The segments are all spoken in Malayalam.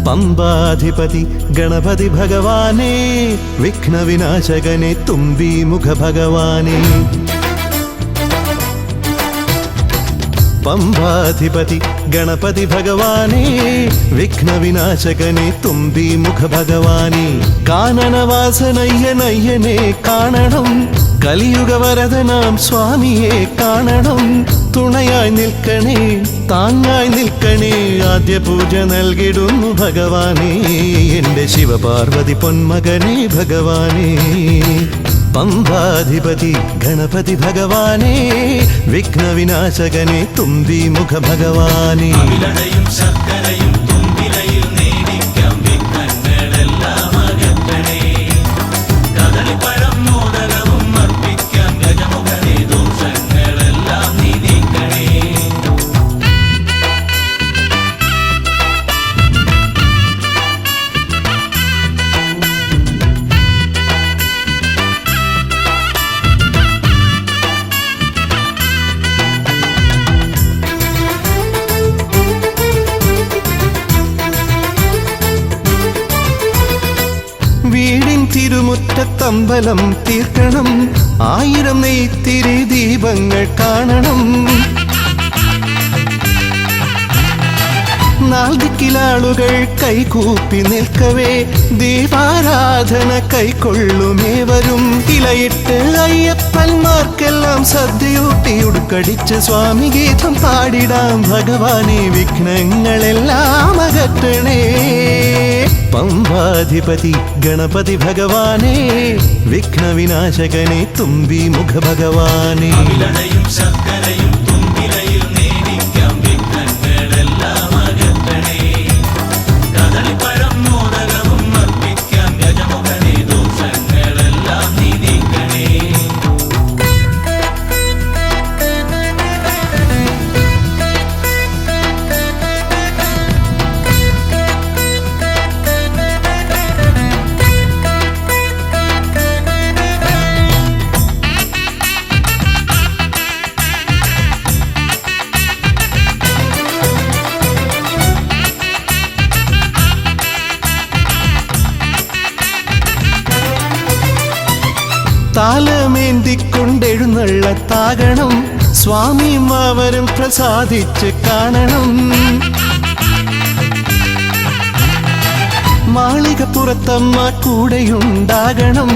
പമ്പാധിപതി ഗണപതി ഭഗവാനേ, വിഘ്നവിനാശകനെ തുമ്പീമുഖ ഭഗവാനേ. പമ്പാധിപതി ഗണപതി ഭഗവാനേ, വിഘ്നവിനാശകനെ തുമ്പീമുഖ ഭഗവാനേ. കാനനവാസനയ്യനയ്യനെ കാണണം, കലിയുഗവരദനാം സ്വാമിയെ കാണണം. തുണയായി നിൽക്കണേ, താങ്ങായി നിൽക്കണേ, ആദ്യ പൂജ നൽകിടുന്നു ഭഗവാനേ, എൻ്റെ ശിവപാർവതി പൊന്മകനേ ഭഗവാനേ. പമ്പാധിപതി ഗണപതി ഭഗവാനേ, വിഘ്നവിനാശകനെ തുമ്പീമുഖ ഭഗവാനേ. വീടിൻ തിരുമുറ്റത്തമ്പലം തീർക്കണം, 1000 നെയ്ത്തിരി ദീപങ്ങൾ കാണണം. നാൽദിക്കിലാളുകൾ കൈകൂപ്പി നിൽക്കവേ, ദീപാരാധന കൈക്കൊള്ളുമേവരും. ഇലയിട്ട് അയ്യപ്പന്മാർക്കെല്ലാം സദ്യയൂട്ടി ഉടുക്കടിച്ച് സ്വാമി ഗീതം പാടിടാം ഭഗവാനെ, വിഘ്നങ്ങളെല്ലാം അകറ്റണേ. പമ്പാധിപതി ഗണപതി ഭഗവാനേ, വിഘ്നവിനാശകനെ തുമ്പീമുഖ ഭഗവാനേ. താലമേന്തിക്കൊണ്ടെഴുന്നള്ളത്താകണം, സ്വാമിയും അവരും പ്രസാദിച്ച് കാണണം. മാളികപ്പുറത്തമ്മ കൂടെയുണ്ടാകണം,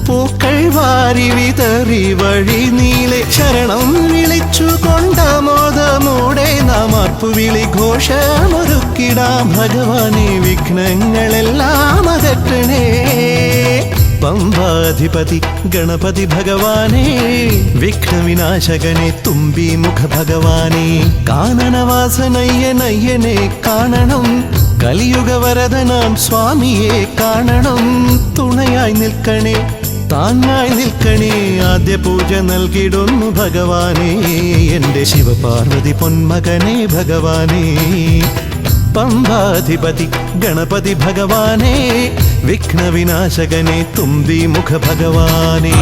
പൂക്കൾ വാരി വിതറി വഴി നീളെ ശരണം വിളിച്ചു കൊണ്ടാമോദമോടെ നാം അർപ്പുവിളി ഘോഷമൊരുക്കിടാം ഭഗവാനെ, വിഘ്നങ്ങളെല്ലാം അകറ്റണേ. പമ്പാധിപതി ഗണപതി ഭഗവാനേ, വിഘ്നവിനാശകനെ തുമ്പീമുഖ ഭഗവാനേ. കാനനവാസനയ്യനയ്യനെ കാണണം, കലിയുഗവരദനാം സ്വാമിയെ കാണണം. തുണയായി നിൽക്കണേ, താങ്ങായി നിൽക്കണേ, ആദ്യ പൂജ നൽകിടുന്നു ഭഗവാനേ, എൻ്റെ ശിവപാർവതി പൊന്മകനേ ഭഗവാനേ. പമ്പാധിപതി ഗണപതി ഭഗവാനേ, വിഘ്നവിനാശകനെ തുമ്പീമുഖ ഭഗവാനേ.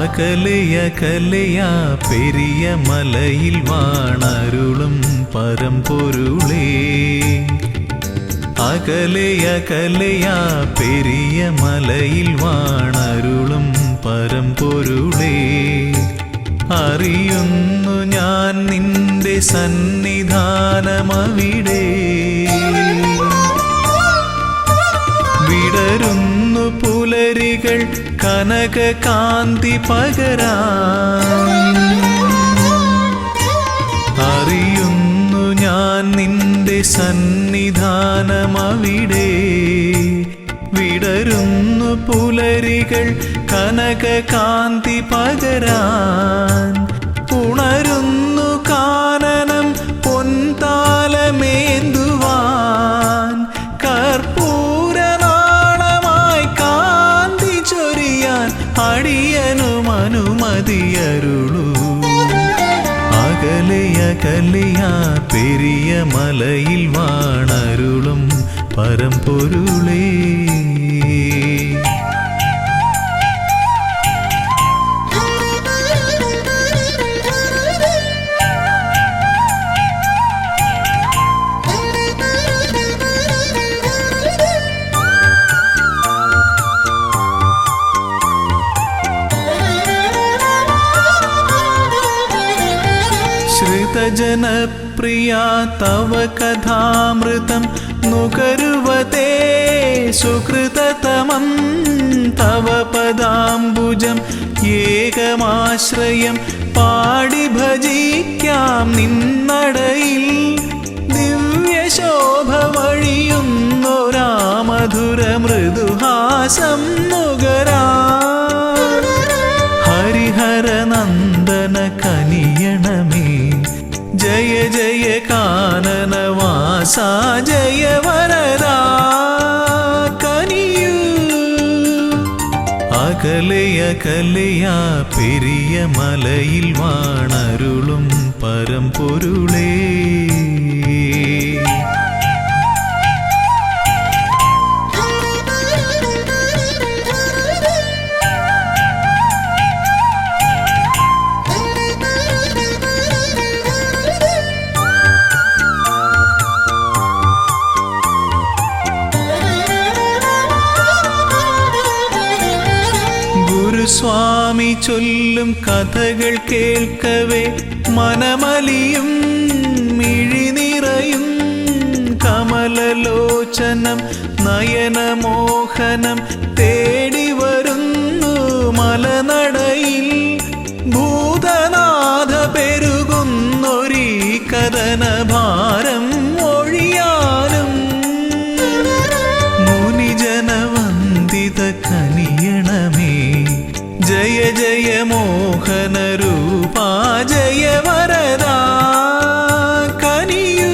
അകലയകലയാ പെരിയ മലയിൽ വാണരുളും പരമ്പൊരുളേ. അകലയകലയാ പെരിയ മലയിൽ വാണരുളും പരമ്പൊരുളേ. അറിയുന്നു ഞാൻ നിന്റെ സന്നിധാനമവിടെ. വിടരുന്നു പുലരികൾ കനകകാന്തി പകരാൻ. അറിയുന്നു ഞാൻ നിന്റെ സന്നിധാനമവിടെ. വിടരുന്നു പുലരികൾ കനകകാന്തി പകരാൻ. ഉണരുന്നു കാനനം പൊൻതാലമേന്തുവാൻ. കർപ്പൂരനാളമായി കാന്തി ചൊരിയാൻ അടിയനും അനുമതിയരുളൂ. അകലെയകലെയാ പെരിയ മലയിൽ വാണരുളും പരമ്പൊരുളേ. ശ്രുതജനപ്രിയ തവ കഥാമൃതം നുകരുവതേ സുകൃതതമം. തവ പദാംബുജം ഏകമാശ്രയം പാടി ഭജിക്കാം നിന്നടയിൽ. ദിവ്യശോഭ വഴിയുന്നൊരാ മധുര മൃദുഹാസം നുകരാ. ഹരിഹരനന്ദന കനിയണമേ ജയ ജയ കാനനവാസ ജയ വരദാ കനിയൂ. അകലെയകലെയാ പെരിയ മലയിൽ വാണരുളും പരമ്പൊരുളേ. സ്വാമി ചൊല്ലും കഥകൾ കേൾക്കവേ മനമലിയും മിഴിനിറയും. കമലലോചനം നയനമോഹനം തേടി വരുന്നു മലനടയിൽ. ഭൂതനാഥ പെരുകുന്നൊരീ കഥനഭാരം ഒഴിയാനും. മുനിജനവന്ദിത കനിയണമേ ജയ ജയ മോഹന രൂപാ ജയ വരദാ കനിയൂ.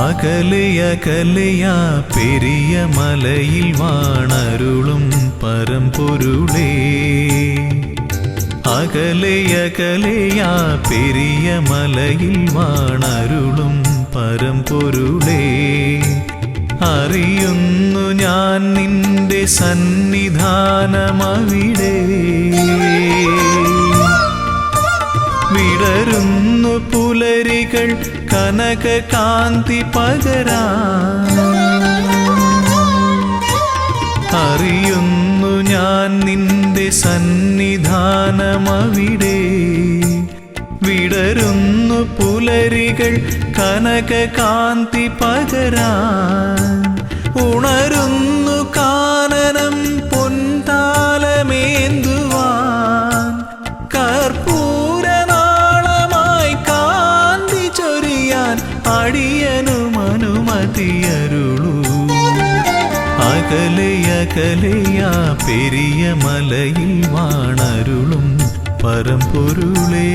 അകലെയകലെയാ പെരിയ മലയിൽ വാണരുളും പരമ്പൊരുളേ. അകലെയകലെയാ പെരിയ മലയിൽ വാണരുളും പരമ്പൊരുളേ. അറിയുന്നു ഞാൻ നിന്റെ സന്നിധാനമവിടെ. വിടരുന്നു പുലരികൾ കനകകാന്തി പകരാൻ. അറിയുന്നു ഞാൻ നിന്റെ സന്നിധാനമവിടെ. വിടരുന്നു പുലരികൾ കനകകാന്തി പകരാൻ. ഉണരുന്നു കാനനം പൊൻതാലമേന്തുവാൻ. കർപ്പൂരനാളമായി കാന്തി ചൊരിയാൻ അടിയനും അനുമതിയരുളൂ. അകലെയകലെയാ പെരിയ മലയിൽ വാണരുളും പരമ്പൊരുളേ.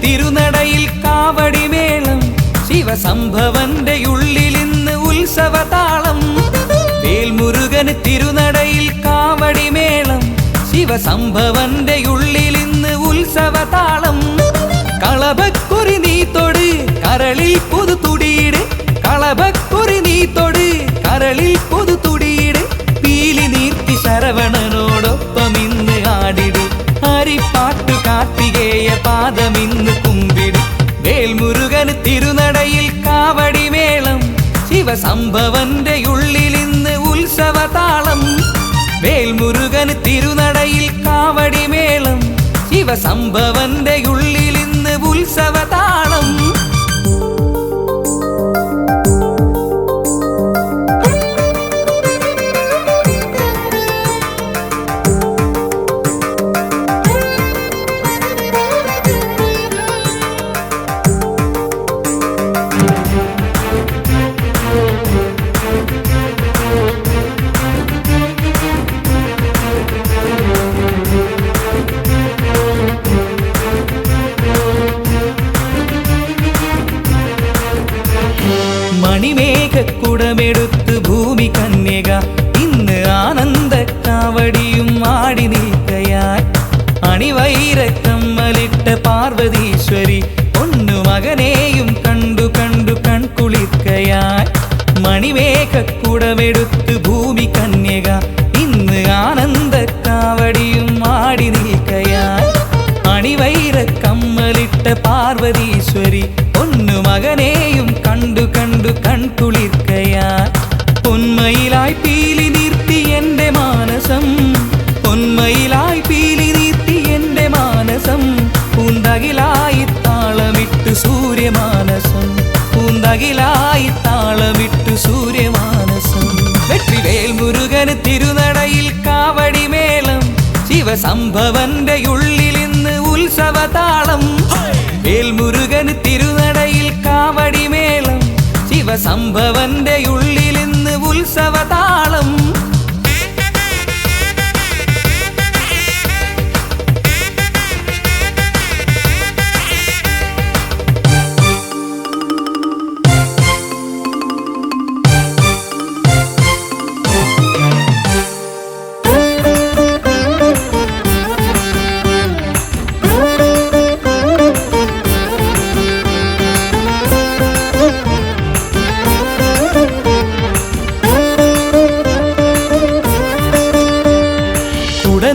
തിരുനടയിൽ കാവടിമേളം ശിവസംഭവന്റെ ഉള്ളിലിന്ന് ഉത്സവതാളം. വേൽമുരുകന് തിരുനടയിൽ കാവടിമേളം ശിവസംഭവന്റെ ഉള്ളിലിന്ന് ഉത്സവതാളം. കളഭക്കുറി നീ തൊട് കരളിൽ പുതു തുടിയിട്. കളഭക്കുറി നീ തൊട് കരളിൽ പുതു തുടിയിട്. പീലി നീർത്തി ശരവണനോടൊപ്പം ഗുരുദേയ പാദമിന്ന് കുമ്പിടും വേൽമുരുകന് തിരുനടയിൽ കാവടിമേളം ശിവസംഭവന്റെ ഉള്ളിലിന്ന് ഉത്സവതാളം വേൽമുരുകന് തിരുനടയിൽ കാവടിമേളം ശിവസംഭവന്റെ ഉള്ളിലിന്ന് ഉത്സവതാളം മണിമേഘക്കുടമെടുത്ത് ഭൂമി കന്യക ഇന്ന് ആനന്ദ കാവടിയും ആടി നിൽക്കയായി അണിവൈരക്കമ്മലിട്ട പാർവതീശ്വരി ഒന്നു മകനെയും കണ്ടു കണ്ടു കൺകുളിർക്കയായി മണിമേഘക്കുടമെടുത്ത് ഭൂമി കന്യക ഇന്ന് ആനന്ദ കാവടിയും ആടി നിൽക്കയായി അണിവൈരക്കമ്മലിട്ട പാർവതീശ്വരി ഒന്നു മകനെയും കണ്ടു കണ്ടു കൺകുളിർക്കയായി പൊന്മയിലായി പീലി നീർത്തി എൻ്റെ മാനസം പൊന്മയിലായി പീലി നീർത്തി എൻ്റെ മാനസം പൂന്തകിലായി താളമിട്ടു സൂര്യമാനസം പൂന്തകിലായി താളമിട്ടു സൂര്യമാനസം വെற்றிവേൽ മുരുകന് തിരുനടയിൽ കാവടിമേളം ശിവസംഭവന്റെ ഉള്ളിലിന്ന് ഉത്സവതാളം വേൽമുരുകന് തിരുനടയിൽ കാവടിമേളം ശിവസംഭവന്റെ ഉള്ളിലിന്ന് ഉത്സവതാളം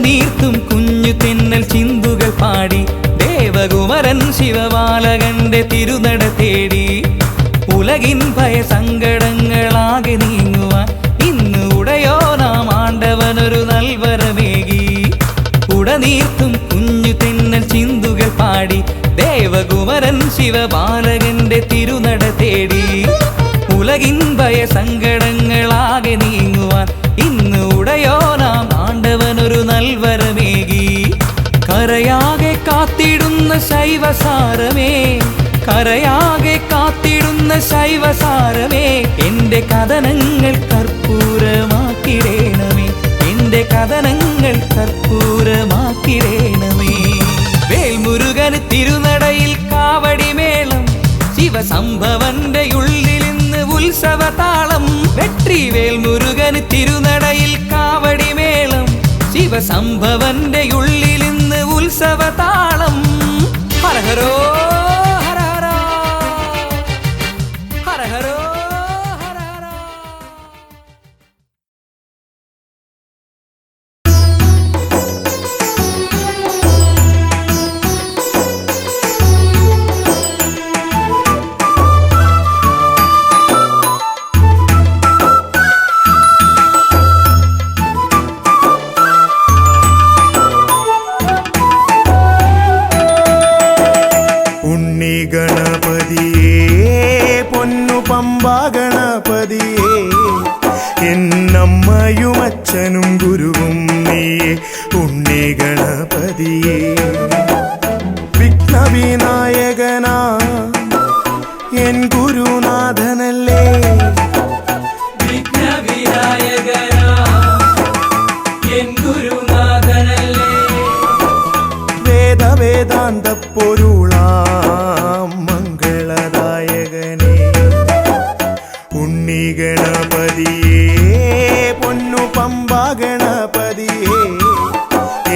നീർത്തും കുഞ്ഞു തെന്നൽ ചിന്തുകൾ പാടി ദേവകുമരൻ ശിവബാലകന്റെ തിരുനട തേടി ഉലകിൻ ഭയസങ്കടങ്ങളാകെ നീങ്ങുവാൻ ഇന്ന് ഉടയോ നാം ആണ്ടവനൊരു നൽവരമേകി ഉടനീർത്തും കുഞ്ഞു തെന്നൽ ചിന്തുകൾ പാടി ദേവകുമരൻ ശിവബാലകന്റെ തിരുനട തേടി ഉലകിൻ ഭയസങ്കടങ്ങളാകെ നീങ്ങുവാൻ ഇന്ന് ഉടയോ നാം ആണ്ടവനൊരു നൽവരമേകി കരയാകെ കാത്തിടുന്ന ശൈവസാരമേ കരയാകെ കാത്തിടുന്ന ശൈവസാരമേ എൻ്റെ കഥനങ്ങൾ കർപ്പൂരമാക്കിടേണമേ എൻ്റെ കഥനങ്ങൾ കർപ്പൂരമാക്കിടേണമേ വേൽമുരുകന് തിരുനടയിൽ കാവടിമേളം ശിവസംഭവന്റെ ഉള്ളിലിന്ന് ഉത്സവതാളം വെற்றிവേൽ മുരുകന് തിരുനടയിൽ കാവടിമേളം ശിവസംഭവന്റെ ഉള്ളിലിന്ന് ഉത്സവതാളം ഹരഹരോ ഹരഹരോ ഹരഹരോ ഹരഹരോ ഗണപതിയേ എന്നമ്മയും അച്ഛനും ഗുരുവും നീയേ ഉണ്ണി ഗണപതിയേ വിഘ്നവിനായകനാ എൻ ഗുരുനാഥനല്ലേ വിഘ്നവിനായകനാ എൻ ഗുരുനാഥനല്ലേ വേദാന്ത പൊരുളാം മംഗളദായകനേ ഉണ്ണി ഗണപതിയേ പൊന്നു പമ്പ ഗണപതിയേ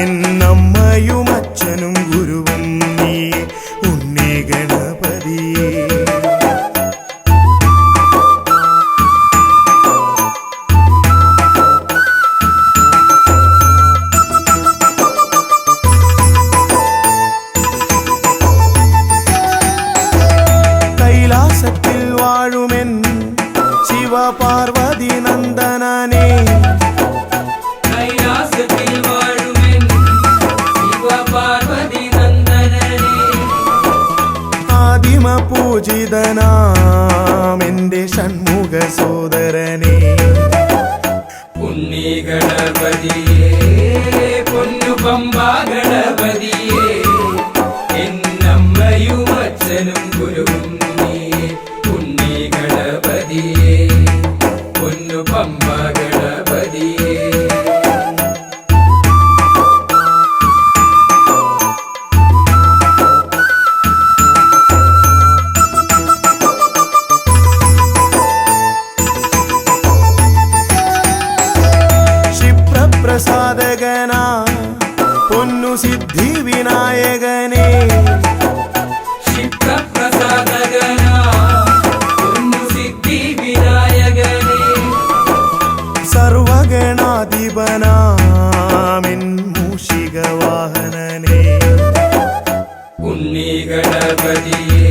എന്നമ്മയും അച്ഛനും ഗുരുവും നീയേ ഉണ്ണി ഗണപതിയേ പൂജിതനാം എൻ്റെ ഷൺമുഖ സോദരനെ ഉണ്ണി ഗണപതിയേ പൊന്നു പമ്പാ ഗണപതിയേ എന്നമ്മയും അച്ഛനും ഗുരുവും നീയേ ഉണ്ണി ഗണപതിയേ പൊന്നു പമ്പാ ഗണപതിയേ പ്രസാദകന പൊന്നു സിദ്ധി വിനായകനെ ക്ഷിപ്രപ്രസാദകന പൊന്നു സിദ്ധി വിനായകനെ സർവഗണാധിപനാമിൻ മൂഷിക വാഹനനെ ഉണ്ണി ഗണപതിയേ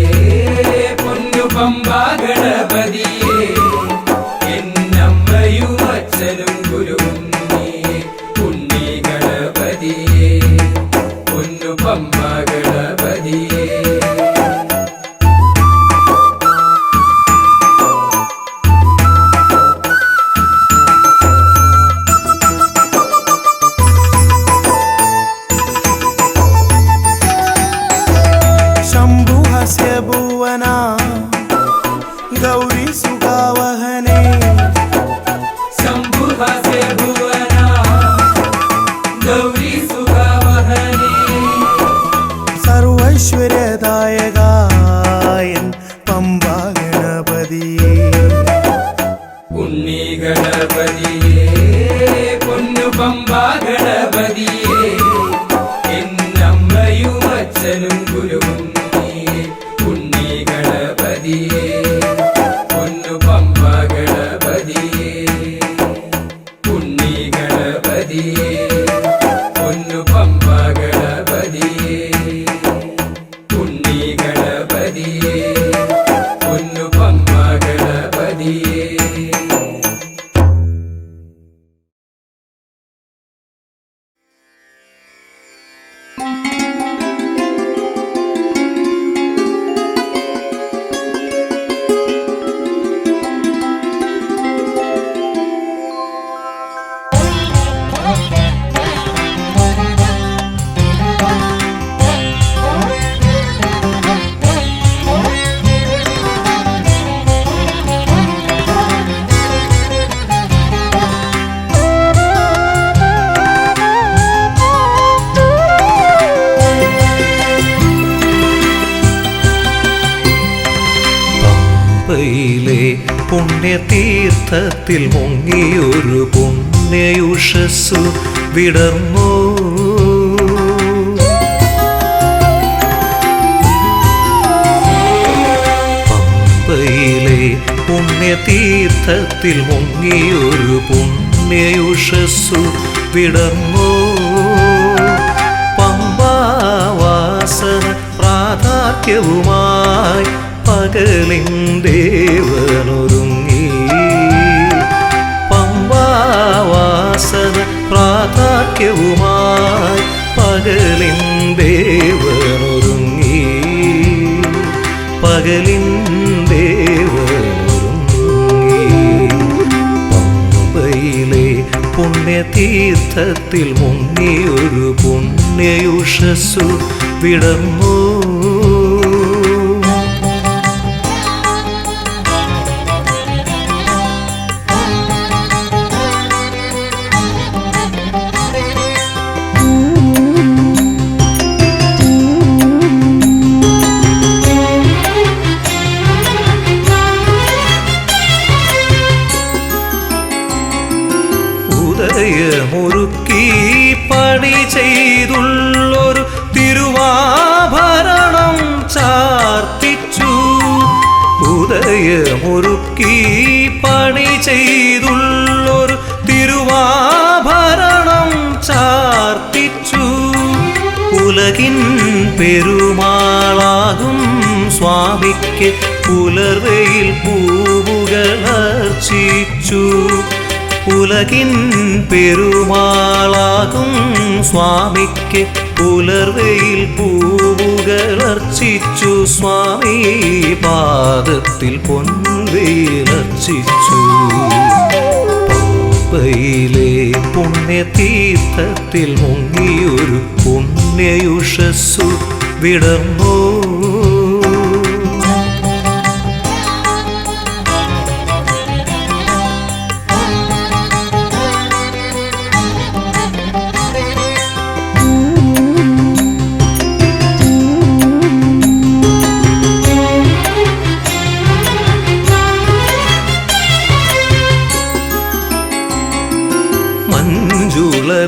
പൊന്നു പമ്പാ ഗണപതിയേ എന്നമ്മയും അച്ഛനും ഗുരുവും നീയേ ഉണ്ണി ഗണപതിയേ പൊന്നു പമ്പാ ഗണപതിയേ ശംഭുഹസ്യ ഭുവന ഗൗരി സുഖാവഹനെ ശംഭുഹസ്യ ഭുവന ഗൗരി സുഖാവഹനേ സർവൈശ്വര്യദായകായൻ പമ്പാ ഗണപതിയേ ഉണ്ണി ഗണപതിയേ പൊന്നു പമ്പാ ഗണപതിയേ എന്നമ്മയും അച്ഛനും ഗുരുവും നീയേ ഉണ്ണി ഗണപതിയേ പൊന്നു പമ്പാ ഗണപതിയേ ഉണ്ണി ഗണപതിയേ പൊന്നു പമ്പാ ഗണപതിയേ ഉണ്ണി ഗണപതിയേ പൊന്നു പമ്പാ ഗണപതിയേ പമ്പയിലെ പുണ്യതീർത്ഥത്തിൽ മുങ്ങിയൊരു പുണ്യയുഷസ്സു വിടർന്നു പമ്പയിലെ പുണ്യതീർത്ഥത്തിൽ മുങ്ങിയൊരു പുണ്യയുഷസ്സു വിടർന്നു പമ്പാവാസന പ്രാതാർക്യവുമായി പകലിൻ ദേവനൊരുങ്ങി പമ്പാവാസന പ്രാതാർക്യവുമായി പകലിൻ ദേവനൊരുങ്ങി പകലിൻ ദേവനൊരുങ്ങി പമ്പയിലെ പുണ്യതീർത്ഥത്തിൽ മുങ്ങിയൊരു പുണ്യയുഷസ്സു വിടർന്നു ഉദയമൊരുക്കി പണി ചെയ്തുള്ളൊരു തിരുവാഭരണം ചാർത്തിച്ചു ഉദയമൊരുക്കി പണി ചെയ്തുള്ളൊരു തിരുവാഭരണം ചാർത്തിച്ചു ഉലകിൻ പെരുമാളാകും സ്വാമിക്ക് പുലർവയിൽ പൂവുകളർച്ചിച്ചു ഉലകിൻ പെരുമാളാകും സ്വാമിക്ക് പുലർവയിൽ പൂവുകളർച്ചിച്ചു പൊൻവെയിലർച്ചിച്ചു സ്വാമി പാദത്തിൽ പൊൻവെയിലർച്ചിച്ചു പമ്പയിലെ പുണ്യതീർത്ഥത്തിൽ മുങ്ങിയൊരു പുണ്യയുഷസ്സു വിടർന്നോ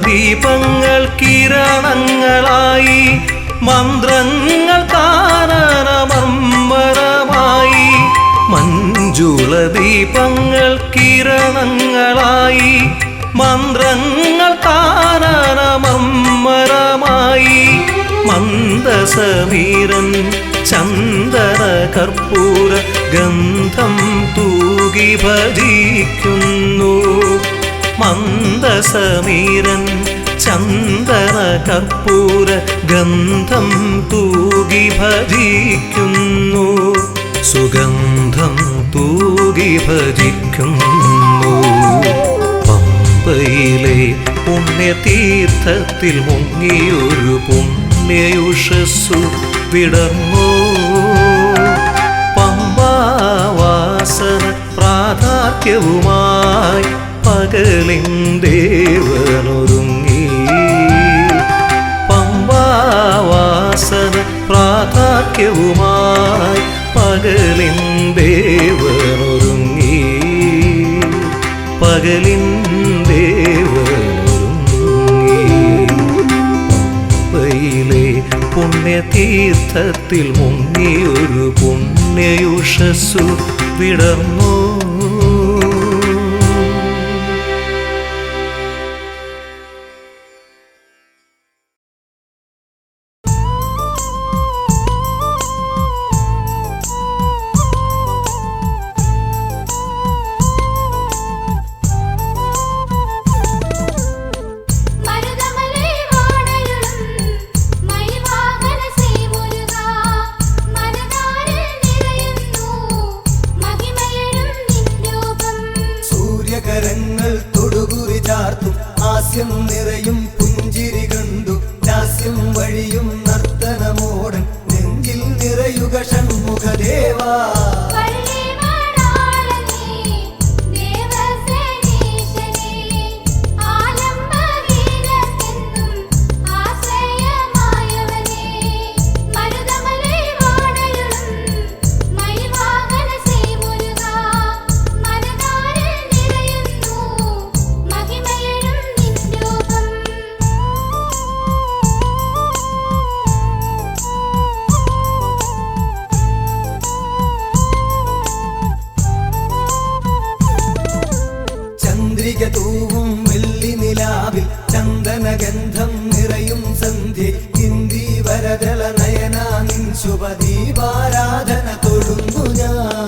ദീപങ്ങൾ കിരണങ്ങളായി മന്ത്രങ്ങൾ കാനനമർമ്മരമായി മഞ്ജുള ദീപങ്ങൾ കിരണങ്ങളായി മന്ത്രങ്ങൾ കാനനമർമ്മരമായി മന്ദസമീരൻ ചന്ദന കർപ്പൂര ഗന്ധം തൂകി ഭജിക്കുന്നു മന്ദസമീരൻ ചന്ദന കർപ്പൂര ഗന്ധം തൂകി ഭജിക്കുന്നു സുഗന്ധം തൂകി ഭജിക്കുന്നു പമ്പയിലെ പുണ്യതീർത്ഥത്തിൽ മുങ്ങിയൊരു പുണ്യയുഷസ്സു വിടർന്നോ പമ്പാവാസന പ്രാധാന്യവുമായി പകലിൻ ദേവനൊരുങ്ങി പമ്പാവാസന പ്രാധാന്യവുമായി പകലിൻ ദേവനൊരുങ്ങി പകലിൻ ദേവനൊരുങ്ങി പമ്പയിലെ പുണ്യതീർത്ഥത്തിൽ മുങ്ങിയൊരു പുണ്യയുഷസ്സു വിടർന്നോ കരങ്ങൾ തൊടുകുറി ചാർത്തും ഹാസ്യം നിറയും പുഞ്ചിരി കണ്ടു ലാസ്യം വഴിയും നർത്തനമോടൻ നെഞ്ചിൽ നിറയുക ഷൺമുഖദേവാ തൂവും വെള്ളി നിലാവിൽ ചന്ദനഗന്ധം നിറയും സന്ധ്യ ഇന്ദി വരദള നയന നിൻ ശുഭദീപാരാധന തൊഴുന്നു ഞാൻ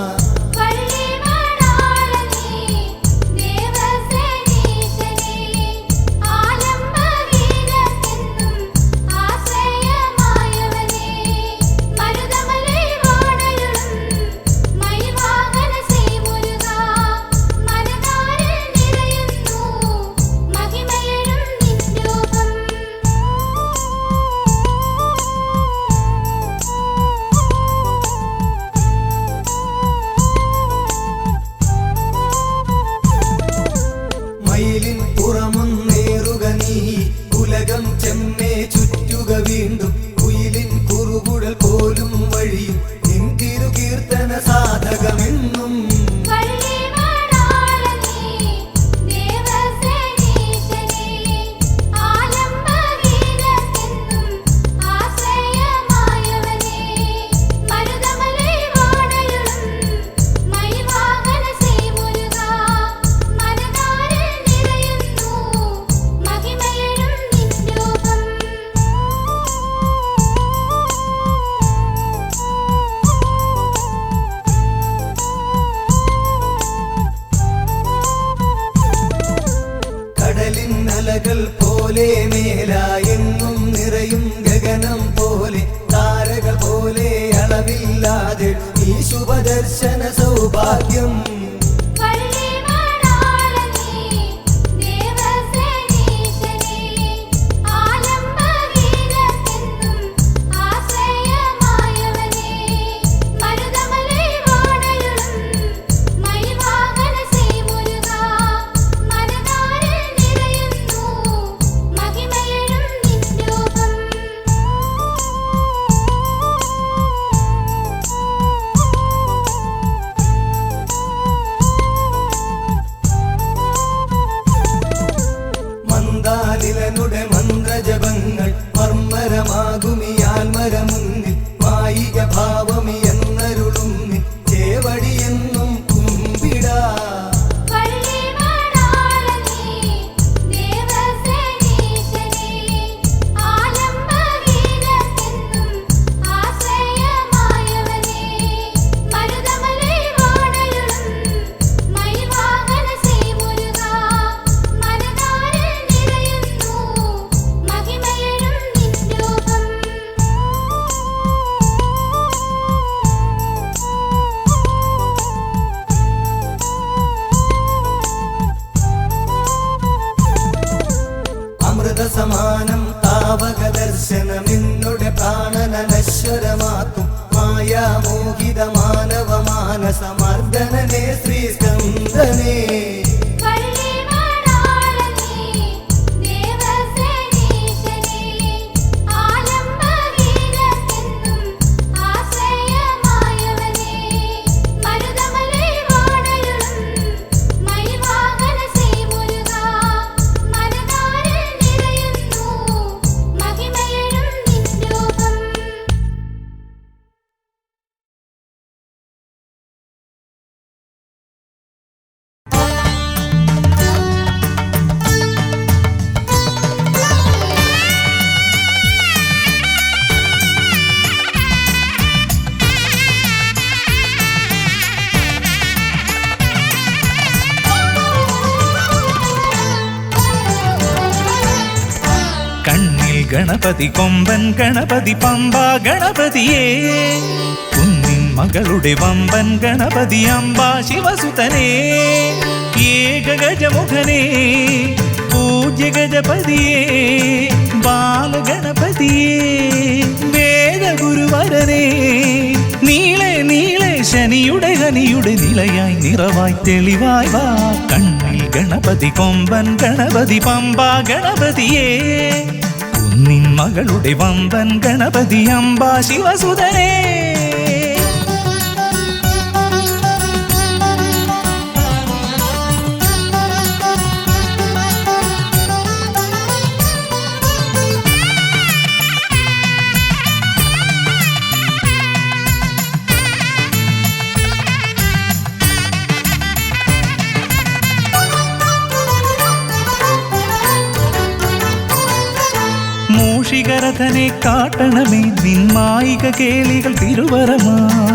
ദർശന സൗഭാഗ്യം മന്ദാലിലനുടെ മന്ത്രജപങ്ങൾ മർമ്മരമാകുമിയാൽമര മുന്നിൽ മായിക ഭാവമി എന്നരുളും ചേവടിയെന്നും കുമ്പിടാ സമാനം താവക ദർശനമെന്നുടെ പ്രാണനശ്വരമാക്കും മായാമോഹിത മാനവ മാനസമർദ്ദനനെ ശ്രീസ്കന്ദനേ ഗണപതി കൊമ്പൻ ഗണപതി പമ്പ ഗണപതിയേ കുന്നിൻ മകളുടെ വമ്പൻ ഗണപതി അമ്പ ശിവസുതനേ ഏകഗജമുഖനേ പൂജ്യ ഗജപതിയേ ബാലഗണപതിയേ വേദഗുരുവരനേ നീളെ നീളെ ശനിയുടെ ഹനിയുടെ നിലയായി നിറവായി തെളിവായി വാ കണ്ണിൽ ഗണപതി കൊമ്പൻ ഗണപതി പമ്പ ഗണപതിയേ നിൻ മകളുടെ വമ്പൻ ഗണപതി അമ്പ ശിവസുതനേ മൂഷികരഥനെ കാട്ടണമേ നിന്മായിക കേളികൾ തിരുവരമായി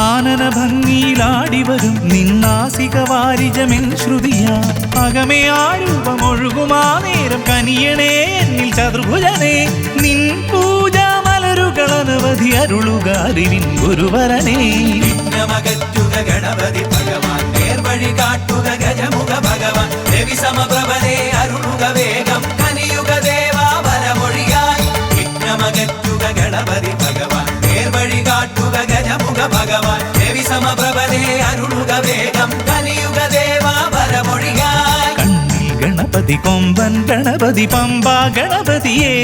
ആനന ഭംഗിയിലാടിവരും നിന്നാസിക വാരിജമെൻ ശ്രുതിയാ അകമേ ആരൂപമൊഴുകുമാ നേരം കനിയണേ എന്നിൽ ചതുർഭുജനേ നിൻ പൂജാ മലരുകൾ അനവധി അരുളുക അറിവിൻ ഗുരുവരനേ വിഘ്നമകറ്റുക ഗണപതി ഭഗവാൻ നേർവഴി കാട്ടുക ഗജമുഖ ഭഗവാൻ രവി സമപ്രഭനെ അരുളുക വേഗം കനിയുക ദേവാ വരമൊഴിയായി വിഘ്നമകറ്റുക ഗണപതി ഭഗവാൻ നേർവഴി കാട്ടുക ഗജമുഖ ഭഗവാൻ രവി സമപ്രഭനെ അരുളുക വേഗം കനിയുക ദേവാ വരമൊഴിയായി കണ്ണിൽ ഗണപതി കൊമ്പൻ ഗണപതി പമ്പ ഗണപതിയേ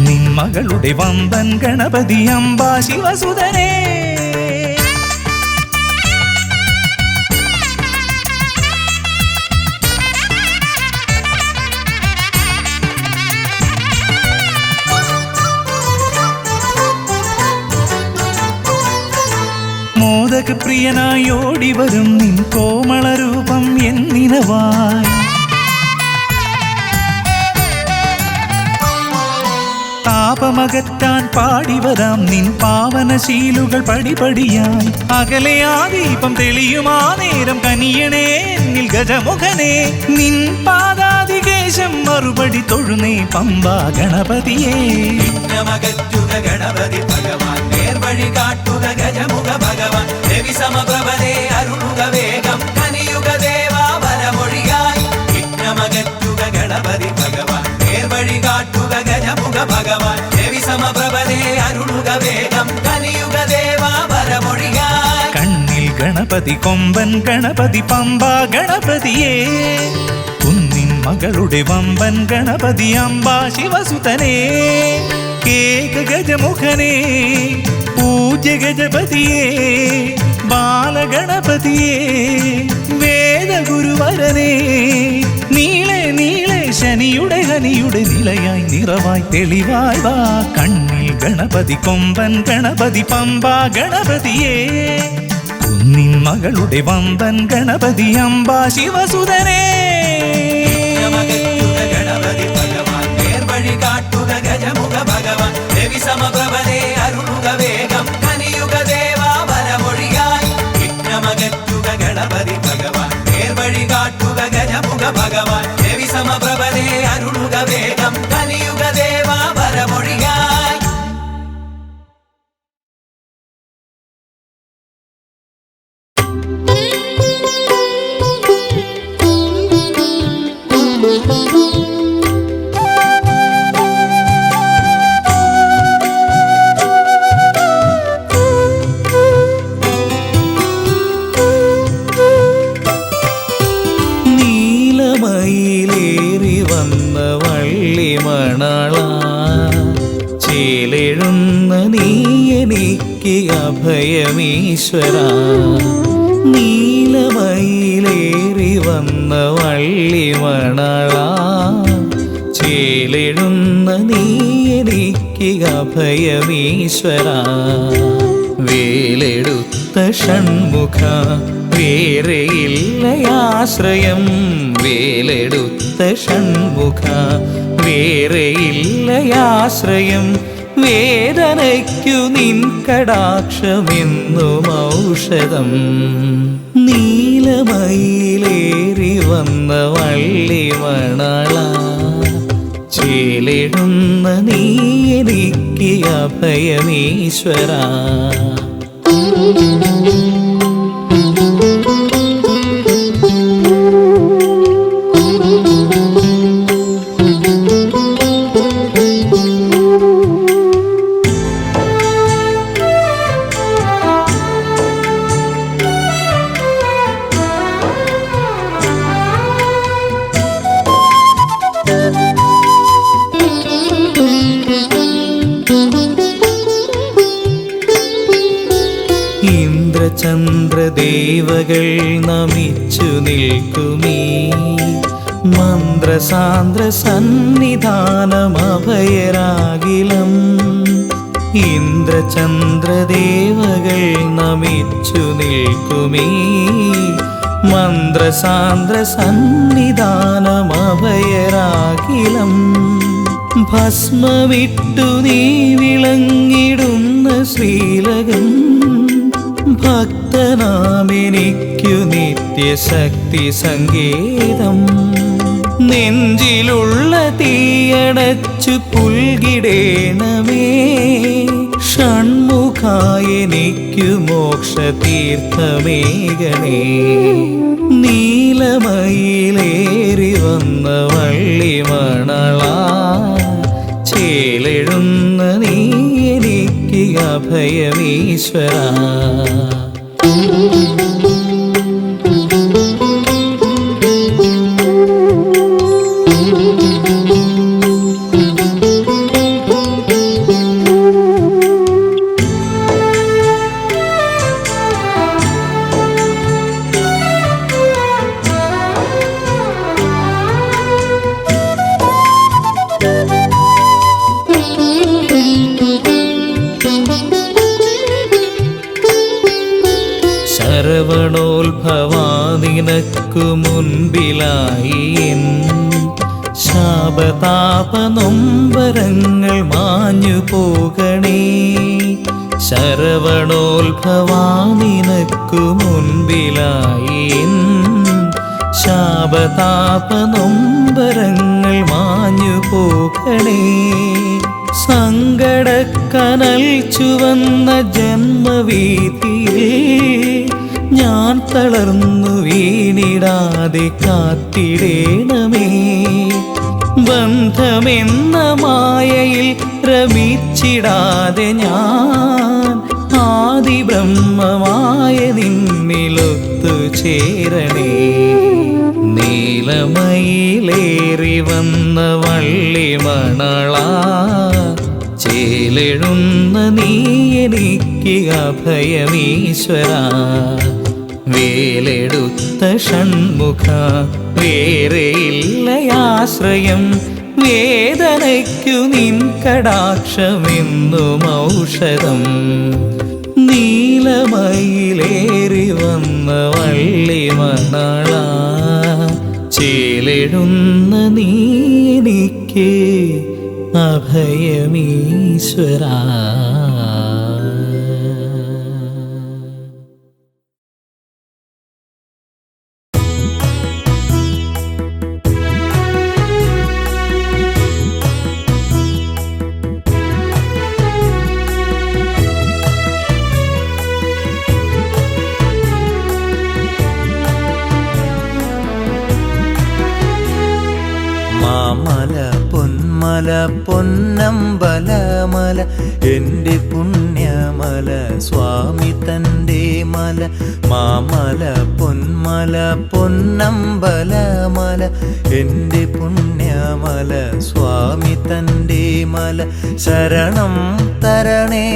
നിൻ മകളുടെ വമ്പൻ ഗണപതി അമ്പ ശിവസുതനേ പ്രിയനായി ഓടിവരും നിൻ കോമളരൂപം എന്നിനവായി പാപമകറ്റാൻ പാടിവരാം നിൻ പാവനശീലുകൾ പടിപടിയായി. അകലെ ആ ദീപം തെളിയുമാ നേരം കനിയണേ എന്നിൽ ഗജമുഖനെ. നിൻ പാദാതികേശം മറുപടി തൊഴുന്നേ പമ്പാ ഗണപതിയേ. വിഘ്നമകറ്റുക ഗണപതി ഭഗവാൻ, നേർവഴി കാട്ടുക ഗജമുഖ ഭഗവാൻ. രവി സമപ്രഭനെ അരുളുക വേഗം, കനിയുക ദേവാ വരമൊഴിയായി. വിഘ്നമകറ്റുക ഗണപതി ഭഗവാൻ, നേർവഴി കാട്ടുക ഗജമുഖ ഭഗവാൻ. രവി സമപ്രഭനെ അരുളുക വേഗം, കനിയുക ദേവാ വരമൊഴിയായി. കണ്ണിൽ ഗണപതി കൊമ്പൻ ഗണപതി പമ്പാ ഗണപതിയേ. കുന്നിൻ മകളുടെ വമ്പൻ ഗണപതി അംബാ ശിവസുതനേ. കേക ഗജമുഖനേ പൂജ്യ ഗജപതിയേ. ബാലഗണപതിയേ വേദഗുരുവരനേ. നീളെ നീളെ ശനിയുടെ ഹനിയുടെ നിലയായി നിറവായി തെളിവായി വാ. കണ്ണിൽ ഗണപതി കൊമ്പൻ ഗണപതി പമ്പാ ഗണപതിയേ. കുന്നിൻ മകളുടെ വമ്പൻ ഗണപതി അംബാ ശിവസുതനേ. വിഘ്നമകറ്റുക ഗണപതി ഭഗവാൻ, നേർവഴി കാട്ടുക ഗജമുഖ ഭഗവാൻ. രവി സമപ്രഭനെ അരുളുക വേഗം, കനിയുക ദേവാ വരമൊഴിയായി. വിഘ്നമകറ്റുക ഗണപതി ഭഗവാൻ, നേർവഴി കാട്ടുക ഗജമുഖ ഭഗവാൻ. രവി സമപ്രഭനെ അരുളുക വേഗം, കനിയുക ദേവാ വരമൊഴിയായി. നീലമയിലേറി വന്ന വള്ളിമണള, ചേലെഴുന്ന നീ എനിക്ക് അഭയമീശ്വര. നീലമയിലേറി വന്ന വള്ളിമണള, ചേലെഴുന്ന നീ എനിക്ക് അഭയമീശ്വര. വേലെടുത്ത ഷൺമുഖ വേറെയില്ലയാശ്രയം. വേലെടുത്ത ഷൺമുഖ വേറെയില്ലയാശ്രയം. വേദനയ്ക്കു നിൻ കടാക്ഷമെന്നും ഔഷധം. നീലമയിലേറി വന്ന വള്ളിമണള, ചേലിടുന്ന നീ എനിക്ക് അഭയമീശ്വര. ഇന്ദ്രചന്ദ്രദേവകൾ നമിച്ചു നിൽക്കുമീ മന്ത്രസാന്ദ്ര സന്നിധാനമഭയരാകിലം. ഇന്ദ്രചന്ദ്രദേവകൾ നമിച്ചു നിൽക്കുമീ മന്ത്രസാന്ദ്ര സന്നിധാനമഭയരാകിലം. ഭസ്മവിട്ടു നീ വിളങ്ങിടുന്ന ശ്രീലകം. ഭക്തനാമെനിക്കു നിത്യശക്തി സങ്കേതം. നെഞ്ചിലുള്ള തീയടച്ചു പുൽകിടേണമേ. ഷൺമുഖായെനിക്കു മോക്ഷതീർത്ഥമേകണേ. നീലമയിലേറി വന്ന വള്ളിമണള, ചേലെഴുന്ന നീ എനിക്ക് അഭയമീശ്വര. ശരവണോത്ഭവാ നിനക്കു മുൻപിലായി എൻ ശാപ ശാപതാപനൊമ്പരങ്ങൾ മാഞ്ഞു പോകണേ. ശരവണോത്ഭവാ നിനക്കു മുൻപിലായി ശാപതാപനൊമ്പരങ്ങൾ മാഞ്ഞു പോകണേ. സങ്കടക്കനൽ ചുവന്ന ജന്മവീതിയിൽ ഞാൻ തളർന്നു വീണിടാതെ കാത്തിടേണമേ. ബന്ധമെന്ന മായയിൽ രമിച്ചിടാതെ ഞാൻ ആദിബ്രഹ്മമായ നിന്നിലൊത്തു ചേരണേ. നീലമയിലേറി വന്ന വള്ളിമണള ചേലെഴുന്ന നീ എനിക്ക് അഭയമീശ്വര. വേലെടുത്ത ഷൺമുഖ വേറെയില്ലയാശ്രയം. വേദനയ്ക്കു നിൻ കടാക്ഷമെന്നും ഔഷധം. നീലമയിലേറി വന്ന വള്ളിമണള ചേലെഴുന്ന നീ എനിക്ക് അഭയമീശ്വര. മാമല പൊന്മല പൊന്നമ്പലമല എൻ്റെ പുണ്യമല സ്വാമി തൻ്റെ മല. മാമല പൊന്മല പൊന്നമ്പലമല എൻ്റെ പുണ്യമല സ്വാമി തൻ്റെ മല. ശരണം തരണേ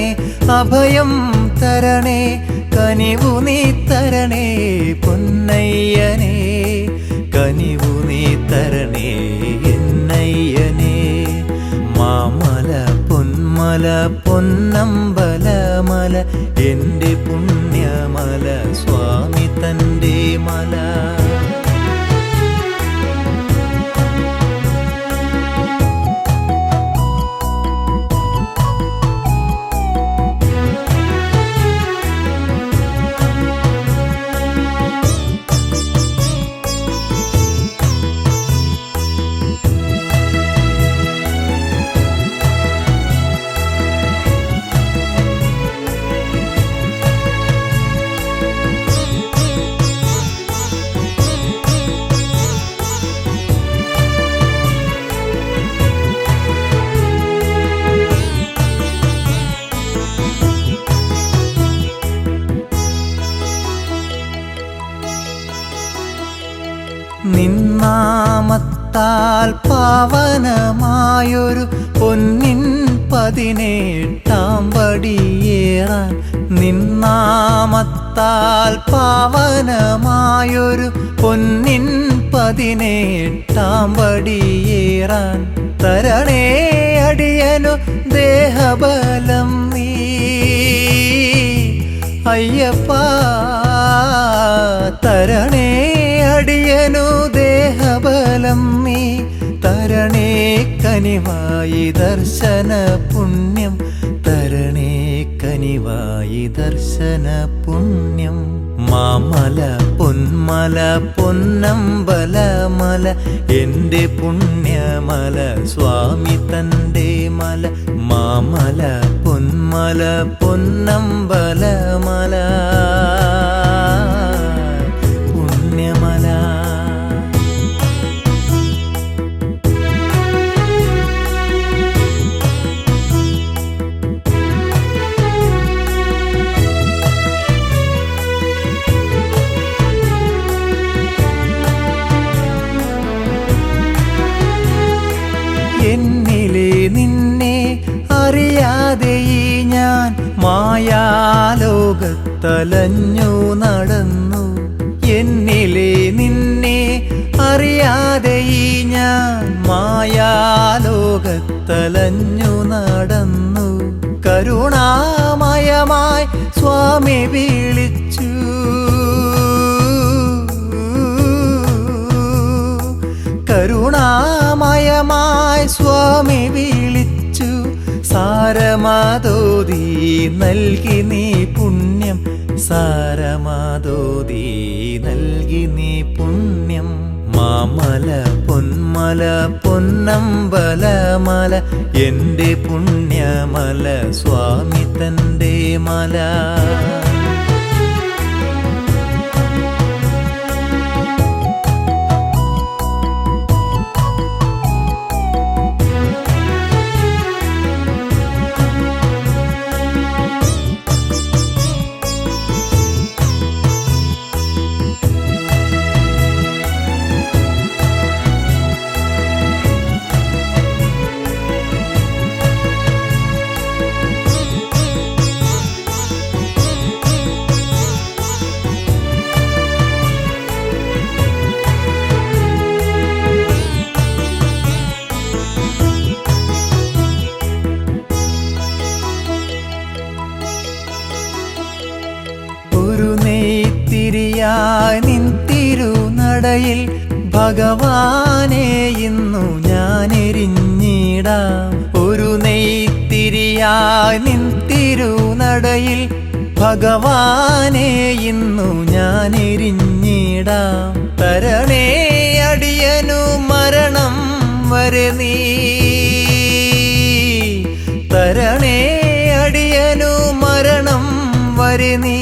അഭയം തരണേ കനിവു നീ തരണേ പൊന്നയ്യനേ. കനിവു നീ തരണേ എന്നയ്യനേ. മാമല പൊന്മല പൊന്നമ്പലമല എൻ്റെ പുണ്യമല സ്വാമി തൻ്റെ മല. നിന്നാമത്താൽ പാവനമായൊരു പൊന്നിൻ 18 പടിയേറാൻ. നിന്നാമത്താൽ പാവനമായൊരു പൊന്നിൻ 18 പടിയേറാൻ. തരണേ അടിയനു ദേഹബലം നീ അയ്യപ്പ. തരണേ അടിയനു ദേഹബലം നീ. തരണേ കനിവായി ദർശന പുണ്യം. തരണേ കനിവായി ദർശന പുണ്യം. മാമല പൊന്മല പൊന്നമ്പലമല എൻ്റെ പുണ്യമല സ്വാമി തൻ്റെ മല. മാമല പൊന്മല പൊന്നമ്പലമല പുണ്യമല. എന്നിലെ നിന്നെ അറിയാതെ ഞാൻ മായാലോകത്തലഞ്ഞു നടന്നു. എന്നിലെ നിന്നെ അറിയാതെ ഞാൻ മായാലോകത്തലഞ്ഞു നടന്നു. കരുണാമയമായി സ്വാമി വിളിച്ചു. കരുണാമയമായി സ്വാമി വിളിച്ചു സാരമാതോതി നൽകി നീ പുണ്യം സാരമാതോതി നൽകി നീ പുണ്യം മാമല പൊന്മല പൊന്നമ്പലമല എൻ്റെ പുണ്യമല സ്വാമി തൻ്റെ മല നിൻ തിരുനടയിൽ ഭഗവാനെ ഇന്നു ഞാൻ എരിഞ്ഞിടാം ഒരു നെയ്ത്തിരിയായി നിൻ തിരുനടയിൽ ഭഗവാനെ ഇന്നു ഞാൻ എരിഞ്ഞിടാം തരണേ അടിയനു മരണം വരെ നീ തരണേ അടിയനു മരണം വരെ നീ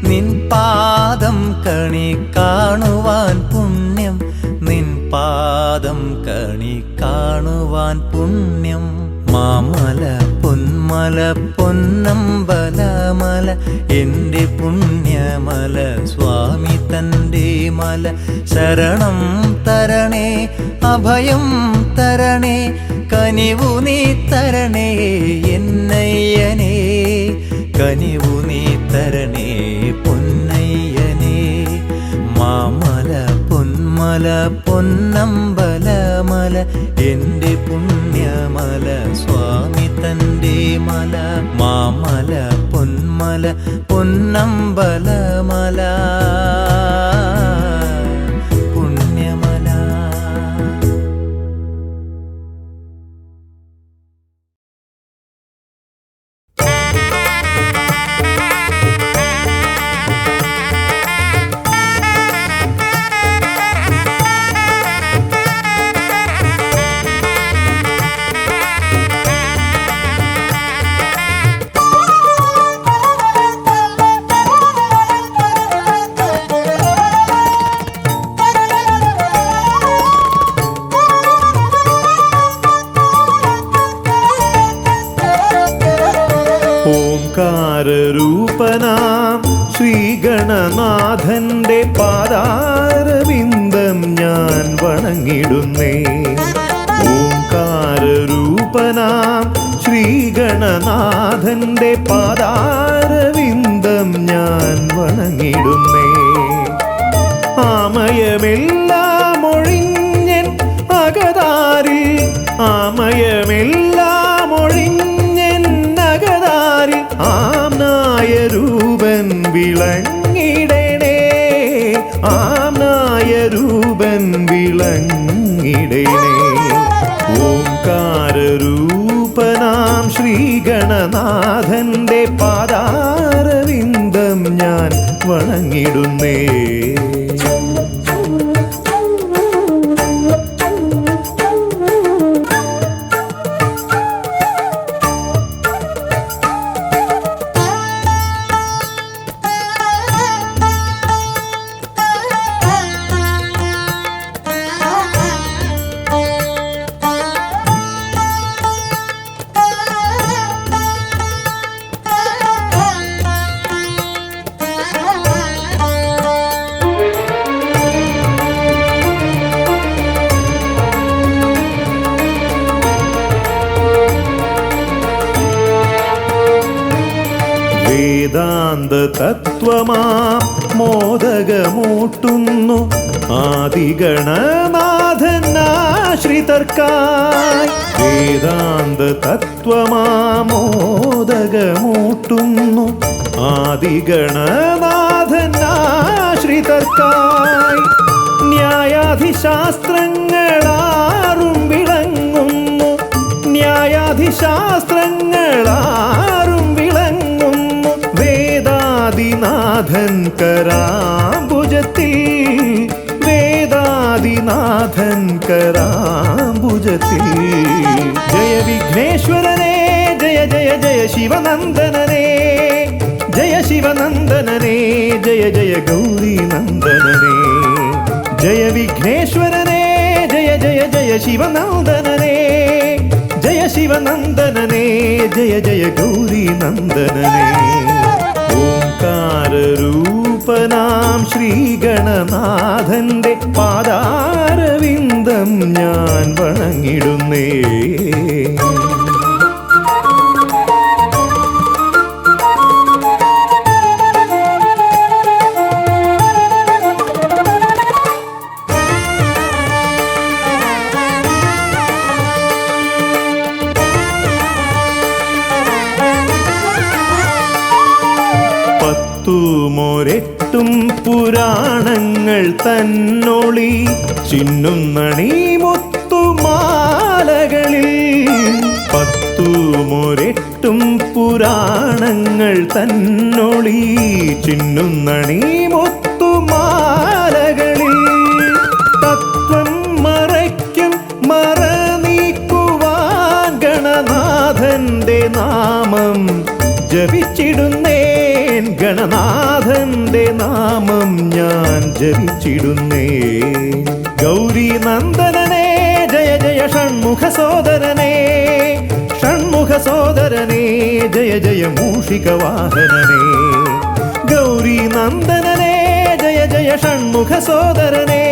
നിൻ പാദം കണി കാണുവാൻ പുണ്യം നിൻ പാദം കണി കാണുവാൻ പുണ്യം മാമല പൊന്മല പൊന്നമ്പലമല എൻ്റെ പുണ്യമല സ്വാമി തൻ്റെ മല ശരണം തരണേ അഭയം തരണേ കനിവു നീ തരണേ എന്നയ്യനേ കനിവു നീ തരണേ പൊന്നയ്യനേ മാമല പൊന്മല പൊന്നമ്പലമല എൻ്റെ പുണ്യമല സ്വാമി തൻ്റെ മല മാമല പൊന്മല പൊന്നമ്പലമല പുണ്യമല. ഓംകാരരൂപനാം ശ്രീഗണനാഥന്റെ പാദാരവിന്ദം ഞാൻ വണങ്ങിടുന്നേ ഓംകാരരൂപനാം ശ്രീഗണനാഥന്റെ പാദാരവിന്ദം ഞാൻ വണങ്ങിടുന്നേ ആമയമെല്ലാം ഒഴിഞ്ഞൻ അകതാരിൽ ആമയമെല്ലാം ഒഴിഞ്ഞൻ അകതാരിൽ ആംനായ രൂപൻ വിളങ്ങിടണേ ആംനായ രൂപൻ വിളങ്ങിടണേ ഓംകാരരൂപനാം ശ്രീഗണനാഥന്റെ പാദാരവിന്ദം ഞാൻ വണങ്ങിടുന്നേ വേദാന്ത തത്വമാം മോദകമൂട്ടുന്നു ആദിഗണനാഥനാശ്രിതർക്കായി വേദാന്ത തത്വമാം മോദകമൂട്ടുന്നു ആദിഗണനാഥനാശ്രിതർക്കായി ന്യായാധിശാസ്ത്രങ്ങളാറും വിളങ്ങുന്നു വേദാധിശാസ്ത്രങ്ങളാറും വിളങ്ങുന്നു വേദാദിനാഥൻ കരാംബുജത്തിൽ വേദാദിനാഥൻ കരാംബുജത്തിൽ ജയ വിഘ്നേശ്വരനെ ജയ ജയ ജയ ശിവനന്ദനനെ ജയ ശിവനന്ദനനെ ജയ ജയ ഗൗരി നന്ദനനെ ജയ വിഘ്നേശ്വരനെ ജയ ജയ ജയ ശിവനന്ദനനെ ജയ ശിവനന്ദനനെ ജയ ജയ ഗൗരി നന്ദനനെ ഓംകാരരൂപനാം ശ്രീഗണനാഥന്റെ പാദാരവിന്ദം ഞാൻ വണങ്ങിടുന്നേ. പത്തുമൊരെട്ടും പുരാണങ്ങൾ തന്നൊളി ചിന്നുന്നണി മുത്തുമാലകളിൽ പത്തുമൊരെട്ടും പുരാണങ്ങൾ തന്നൊളി ചിന്നുന്നണി മുത്തുമാലകളിൽ തത്വം മറയ്ക്കും മറ നീക്കുവാൻ ഗണനാഥന്റെ നാമം ജപിച്ചിടുന്നേൻ ഗണനാഥന്റെ നാമം ഞാൻ ജപിച്ചിടുന്നേൻ. ഗൗരി നന്ദനനെ ജയ ജയ ഷൺമുഖ സോദരനെ ഷൺമുഖ സോദരനെ ജയ ജയ മൂഷിക വാഹനനെ ഗൗരി നന്ദനനെ ജയ ജയ ഷൺമുഖ സോദരനെ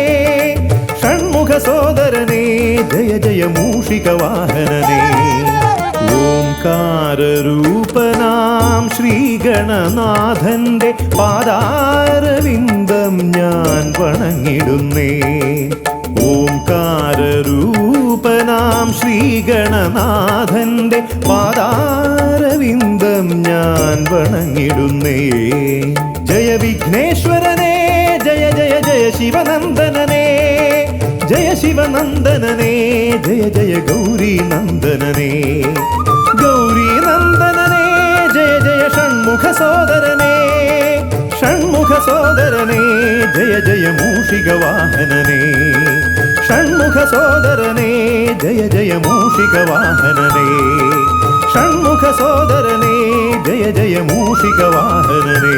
ഷൺമുഖ സോദരനെ ജയ ജയ മൂഷിക വാഹനനെ ഓംകാരരൂപനാം ശ്രീഗണനാഥന്റെ പാദാരവിന്ദം ഞാൻ വണങ്ങിടുന്നേ. ഓംകാരരൂപനാം ശ്രീഗണനാഥന്റെ പാദാരവിന്ദം ഞാൻ വണങ്ങിടുന്നേ. ജയ വിഘ്നേശ്വരനെ ജയ ജയ ജയ ശിവനന്ദനനെ ജയ ശിവനന്ദനനെ ജയ ജയ ഗൗരി നന്ദനനെ ഗൗരി നന്ദനനെ ജയ ജയ ഷൺമുഖ സോദരനെ ഷൺമുഖ സോദരനെ ജയ ജയ മൂഷിക വാഹനനെ ഷൺമുഖ സോദരനെ ജയ ജയ മൂഷിക വാഹനനെ ഷൺമുഖ സോദരനെ ജയ ജയ മൂഷിക വാഹനനെ.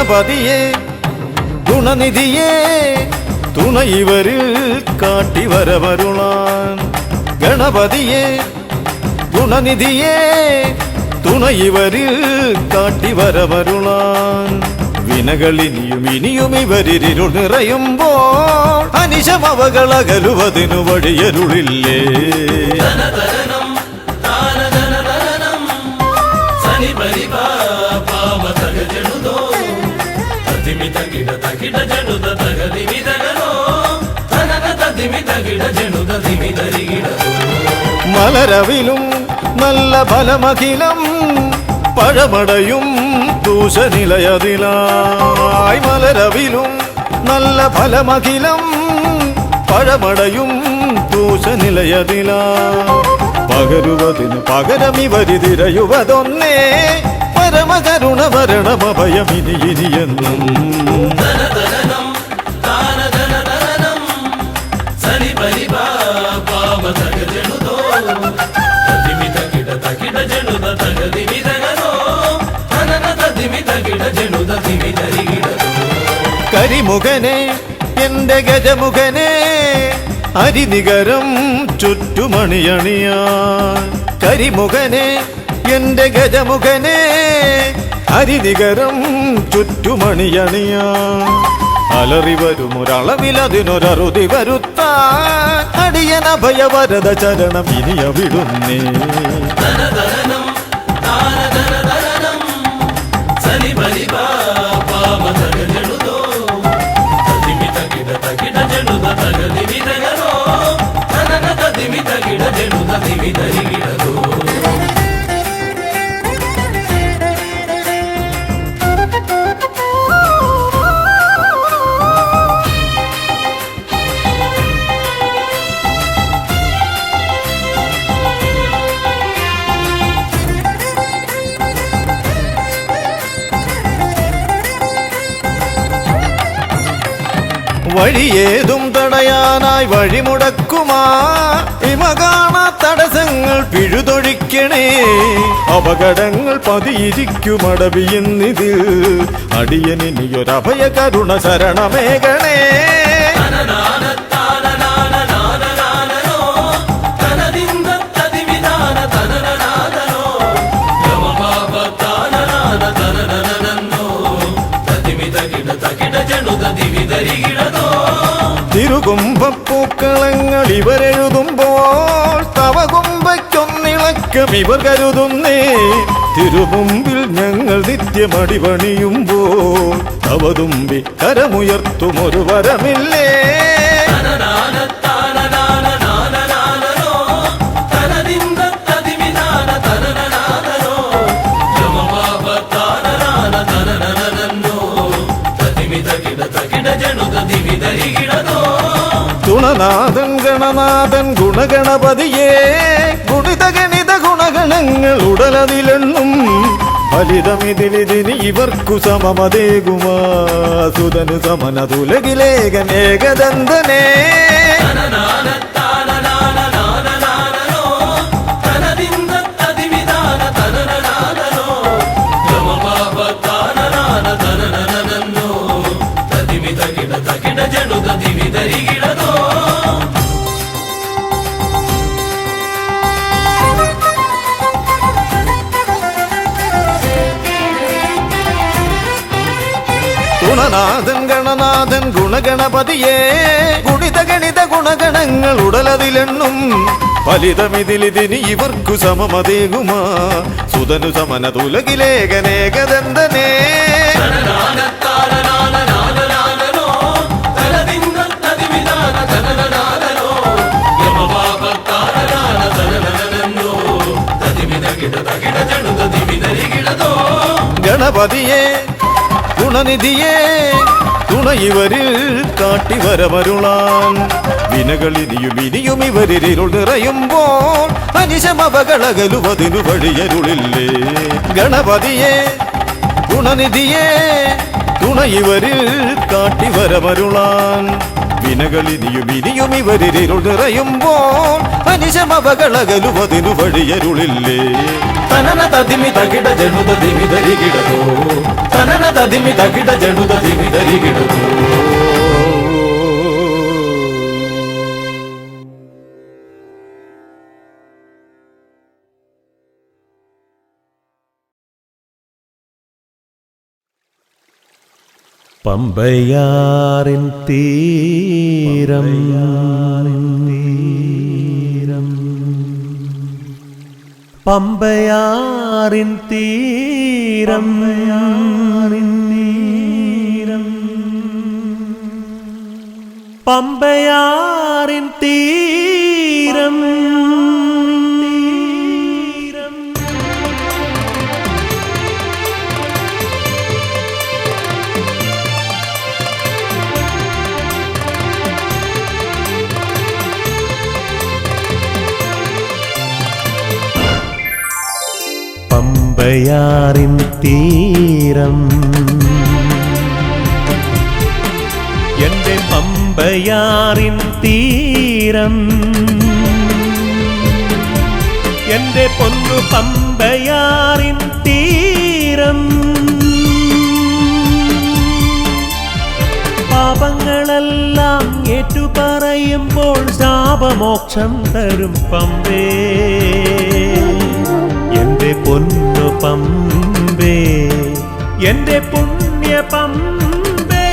ഗണപതിയെ ഗുണനിധിയെ തുണ ഇവരിൽ കാട്ടി വരവരുളാൻ ഗണപതിയെ ഗുണനിധിയെ തുണ ഇവരിൽ കാട്ടി വരവരുളാൻ വിനകളിനിയും ഇനിയും ഇവരിരുൾ നിറയുമ്പോൾ അനിശമവകളകലുവതിനു വഴിയരുളില്ലേ ധനധനം താനധനധനം സനി പരിപാമതക ജനുദോ തതിമിത കിട തകിട ജനുദ തകതിമിതകനോ ധനന തതിമിത കിട ജനുദ തിമിതരികിടോ മലരവിലും നല്ല ഫലമഖിലം പഴമടയും ദൂഷനിലയതിലായി മലരവിലും നല്ല ഫലമഖിലം പഴമടയും ദൂഷനിലയതിലാ പകരുവതിനു പകരമിവരിതിരയുവതൊന്നേ പരമകരുണ വരണമഭയമിനി ഇനിയെന്നും ധനധനം താനധനധനം സനി പരിപാമതക ജനുദോ തതിമിത കിട തകിട ജനുദ തകതിമിതകനോ ധനന തതിമിത കിട ജനുദ തിമിതരികിടോ കരിമുഖനെ എന്റെ ഗജമുഖനെ അരിനികരം ചുറ്റുമണിയണിയാൻ കരിമുഖനെ എന്റെ ഗജമുഖനെ അരിനികരം ചുറ്റുമണിയണിയാൻ അലറി വരുമൊരളവിലതിനൊരറുതി വരുത്താൻ അടിയനഭയവരദ ചരണം ഇനിയ വിടുന്നേ ധനധനം താനധനധനം സനി പരിപാമതക ജനുദോ തതിമിത കിട തകിട ജനുദ തകതിമിതകനോ ധനന തതിമിത കിട ജനുദ തിമിതരികിടോ വഴിയേതും തടയാനായി വഴിമുടക്കുമാ ഇമ കാണാ തടസ്സങ്ങൾ പിഴുതൊഴിക്കണേ അപകടങ്ങൾ പതിയിരിക്കുമടവിയെന്നിതിൽ അടിയനിയൊരഭയ കരുണ ശരണമേകണേ തിരുകുംഭപ്പൂക്കളങ്ങൾ ഇവരെഴുതുമ്പോൾ തവ കുംഭയ്ക്കൊന്നിളക്കം ഇവർ കരുതുന്നേ തിരുമുമ്പിൽ ഞങ്ങൾ നിത്യമടിപണിയുമ്പോൾ തവതുമ്പി കരമുയർത്തുമൊരു വരമില്ലേ ഗുണനാഥൻ ഗണനാഥൻ ഗുണഗണപതിയേ ഗുണിത ഗണിത ഗുണഗണങ്ങൾ ഉടലതിലെണ്ണും ഫലിതമിതിലിതിന് ഇവർക്കു സമമതേകുമാ സുതനു സമനതുലകിലേകനേകദന്തനേ ഗുണനാഥൻ ഗണനാഥൻ ഗുണഗണപതിയേ ഗുണിത ഗണിത ഗുണഗണങ്ങൾ ഉടലതിലെണ്ണും ഫലിതമിതിലിതിന് ഇവർക്കു സമമതേകുമാ സുതനു സമനതുലകിലേകനേകദന്തനേ ഗണപതിയെ ഗുണനിധിയെ തുണ ഇവരിൽ കാട്ടി വരമരുളാൻ വിനകളിനിയും ഇനിയും ഇവരിരുൾ നിറയുമ്പോൾ അനിശമവകളകലുവതിനു വഴിയരുളില്ലേ ഗണപതിയെ ഗുണനിധിയെ തുണ ഇവരിൽ കാട്ടി വരമരുളാൻ വിനകളിനിയും ഇനിയും ഇവരിരുൾ നിറയുമ്പോൾ അനിശമവകളകലുവതിനു വഴിയരുളില്ലേ തനന തതിമി തകിട ജനുത തിമിതരികിടതോ തനന തതിമി തകിട ജടുത ദിമിതരികിടുന്നു. പമ്പയാറിൻ തീരം പമ്പയാറിൻ തീരം പമ്പയാറിൻ തീരം പമ്പയാറിൻ തീരം എന്റെ പമ്പയാറിൻ തീരം എന്റെ പൊന്നു പമ്പയാറിൻ തീരം പാപങ്ങളെല്ലാം ഏറ്റുപറയുമ്പോൾ ശാപമോക്ഷം തരും പമ്പേ എന്റെ പൊന്നു പമ്പേ എന്റെ പുണ്യ പമ്പേ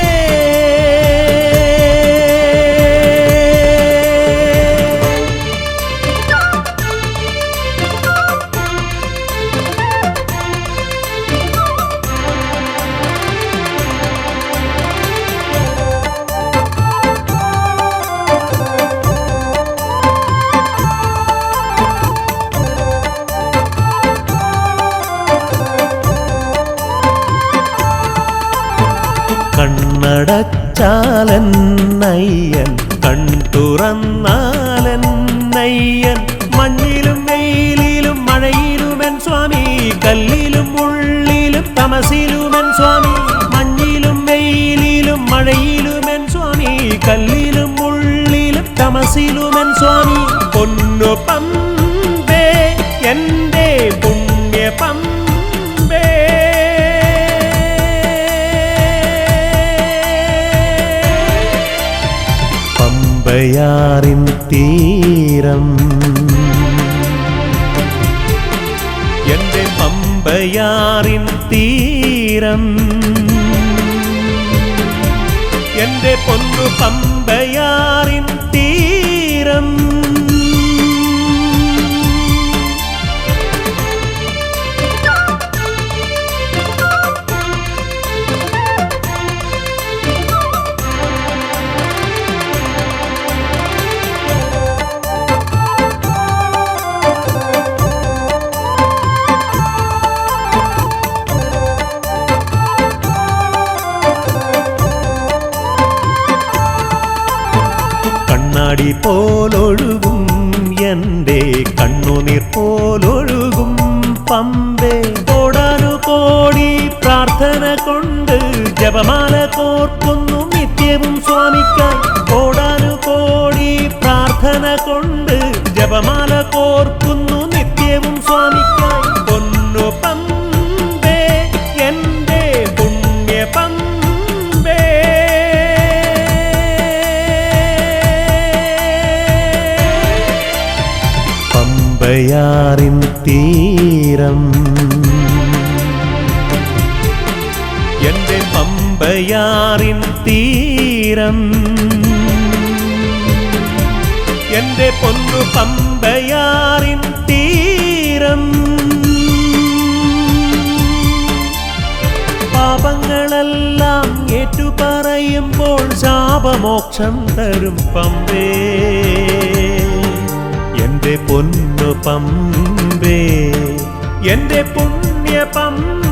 കണ്ണടച്ചാലന്നയ്യൻ കൺതുറന്നാലന്നയ്യൻ മഞ്ഞിലും വെയിലിലും മഴയിലുമെൻ സ്വാമി കല്ലിലും മുള്ളിലും തമസിലുമെൻ സ്വാമി മഞ്ഞിലും വെയിലിലും മഴയിലുമെൻ സ്വാമി കല്ലിലും മുള്ളിലും തമസിലുമെൻ സ്വാമി പൊന്നു പമ്പേ എന്റെ പുണ്യ പമ്പേ പമ്പയാറിൻ തീരം എന്റെ പമ്പയാറിൻ തീരം എന്റെ പൊന്നു പമ്പയാറിൻ തീരം കണ്ണാടി പോലൊഴുകും എന്റെ കണ്ണുനീർ പോലൊഴുകും പമ്പേ കോടാനു കോടി പ്രാർത്ഥന കൊണ്ട് ജപമാല കോർക്കുന്നു നിത്യവും സ്വാമിക്കായി കോടാനു കോടി പ്രാർത്ഥന കൊണ്ട് ജപമാല കോർക്കുന്നു നിത്യവും സ്വാമിക്കായി പൊന്നു പമ്പേ എന്റെ പുണ്യ പമ്പേ പമ്പയാറിൻ തീരം എന്റെ പമ്പയാറിൻ തീരം എന്റെ പൊന്നു പമ്പയാറിൻ തീരം പാപങ്ങളെല്ലാം ഏറ്റുപറയുമ്പോൾ ശാപമോക്ഷം തരും പമ്പേ എന്റെ പൊന്നു പമ്പേ എന്റെ പുണ്യ പമ്പേ